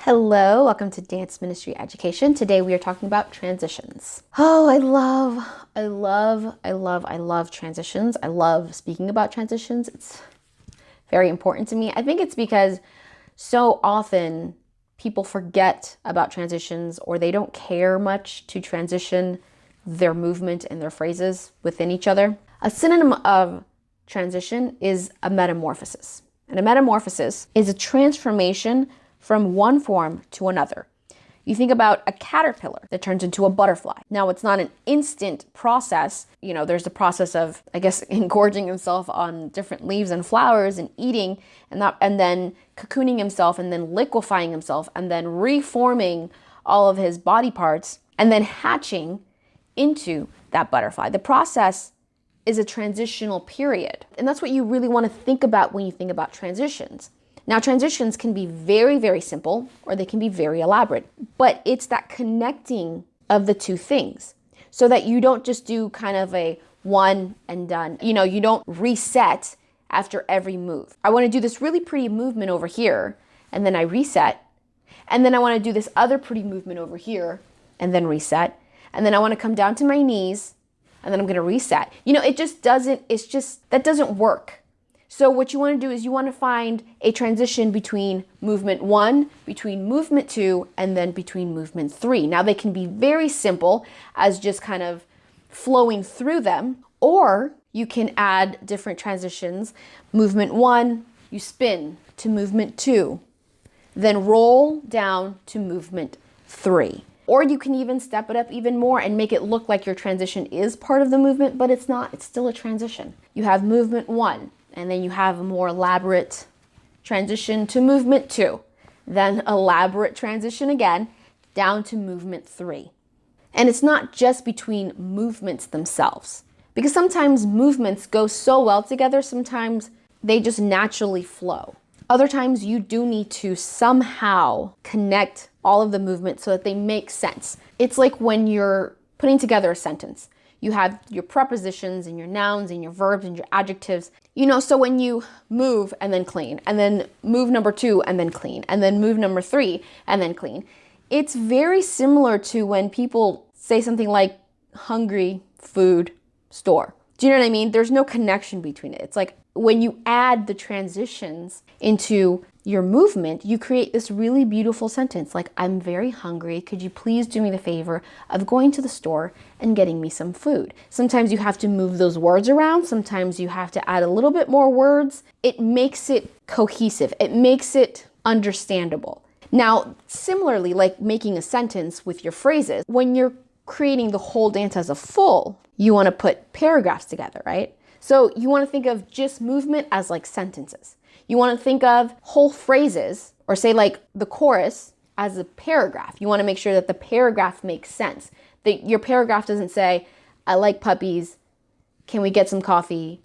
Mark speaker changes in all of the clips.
Speaker 1: Hello, welcome to Dance Ministry Education. Today we are talking about transitions. Oh, I love transitions. I love speaking about transitions. It's very important to me. I think it's because so often people forget about transitions or they don't care much to transition their movement and their phrases within each other. A synonym of transition is a metamorphosis. And a metamorphosis is a transformation from one form to another. You think about a caterpillar that turns into a butterfly. Now, it's not an instant process. There's the process of, engorging himself on different leaves and flowers and eating and then cocooning himself and then liquefying himself and then reforming all of his body parts and then hatching into that butterfly. The process is a transitional period. And that's what you really want to think about when you think about transitions. Now, transitions can be very, very simple or they can be very elaborate, but it's that connecting of the two things so that you don't just do kind of a one and done. You don't reset after every move. I want to do this really pretty movement over here and then I reset. And then I want to do this other pretty movement over here and then reset. And then I want to come down to my knees and then I'm going to reset. That doesn't work. So what you want to do is you want to find a transition between movement 1, between movement 2, and then between movement 3. Now they can be very simple as just kind of flowing through them, or you can add different transitions. Movement 1, you spin to movement 2, then roll down to movement 3. Or you can even step it up even more and make it look like your transition is part of the movement, but it's not. It's still a transition. You have movement 1. And then you have a more elaborate transition to movement 2. Then elaborate transition again down to movement 3. And it's not just between movements themselves. Because sometimes movements go so well together, sometimes they just naturally flow. Other times you do need to somehow connect all of the movements so that they make sense. It's like when you're putting together a sentence. You have your prepositions and your nouns and your verbs and your adjectives. So when you move and then clean, and then move number 2 and then clean, and then move number 3 and then clean, it's very similar to when people say something like hungry, food, store. Do you know what I mean? There's no connection between it. It's like when you add the transitions into your movement, you create this really beautiful sentence like, I'm very hungry. Could you please do me the favor of going to the store and getting me some food? Sometimes you have to move those words around. Sometimes you have to add a little bit more words. It makes it cohesive. It makes it understandable. Now, similarly, like making a sentence with your phrases, when you're creating the whole dance as a full, you want to put paragraphs together, right? So you want to think of just movement as like sentences. You want to think of whole phrases, or say like the chorus, as a paragraph. You want to make sure that the paragraph makes sense. That your paragraph doesn't say, I like puppies, can we get some coffee,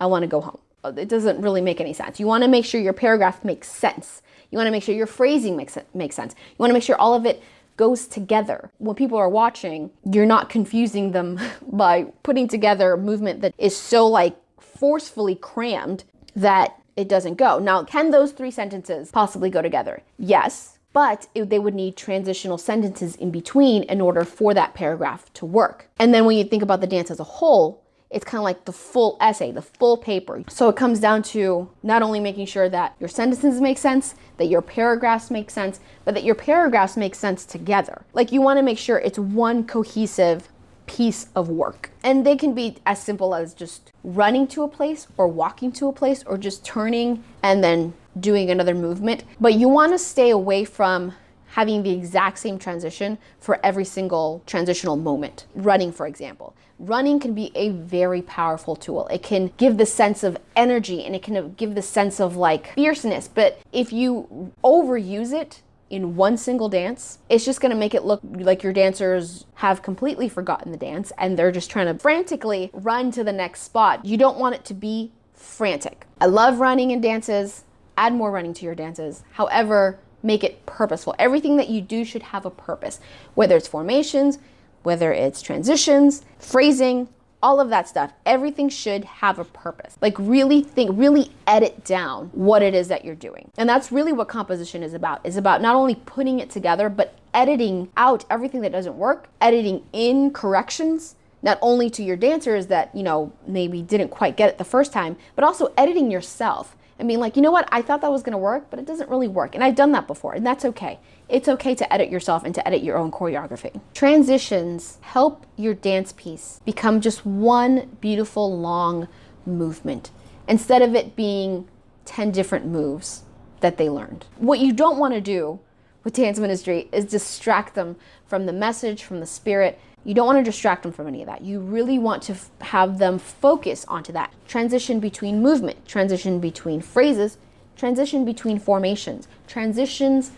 Speaker 1: I want to go home. It doesn't really make any sense. You want to make sure your paragraph makes sense. You want to make sure your phrasing makes sense. You want to make sure all of it goes together. When people are watching, you're not confusing them by putting together a movement that is so like forcefully crammed that it doesn't go. Now, can those 3 sentences possibly go together? Yes, but they would need transitional sentences in between in order for that paragraph to work. And then when you think about the dance as a whole, it's kind of like the full essay, the full paper. So it comes down to not only making sure that your sentences make sense, that your paragraphs make sense, but that your paragraphs make sense together. Like you want to make sure it's one cohesive piece of work. And they can be as simple as just running to a place or walking to a place or just turning and then doing another movement. But you want to stay away from having the exact same transition for every single transitional moment. Running, for example. Running can be a very powerful tool. It can give the sense of energy and it can give the sense of like fierceness. But if you overuse it in one single dance, it's just going to make it look like your dancers have completely forgotten the dance and they're just trying to frantically run to the next spot. You don't want it to be frantic. I love running in dances. Add more running to your dances. However, make it purposeful. Everything that you do should have a purpose, whether it's formations, whether it's transitions, phrasing, all of that stuff. Everything should have a purpose. Like really think, really edit down what it is that you're doing. And that's really what composition is about not only putting it together, but editing out everything that doesn't work, editing in corrections, not only to your dancers that, you know, maybe didn't quite get it the first time, but also editing yourself and being like, you know what, I thought that was gonna work, but it doesn't really work. And I've done that before, and that's okay. It's okay to edit yourself and to edit your own choreography. Transitions help your dance piece become just one beautiful long movement instead of it being 10 different moves that they learned. What you don't want to do with dance ministry is distract them from the message, from the spirit. You don't want to distract them from any of that. You really want to have them focus onto that. Transition between movement, transition between phrases, transition between formations, transitions.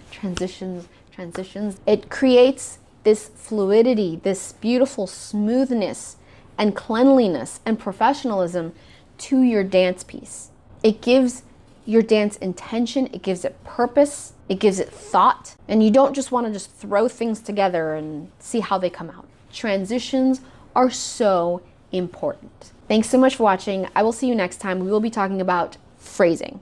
Speaker 1: It creates this fluidity, this beautiful smoothness and cleanliness and professionalism to your dance piece. It gives your dance intention, it gives it purpose, it gives it thought, and you don't just want to just throw things together and see how they come out. Transitions are so important. Thanks so much for watching. I will see you next time. We will be talking about phrasing.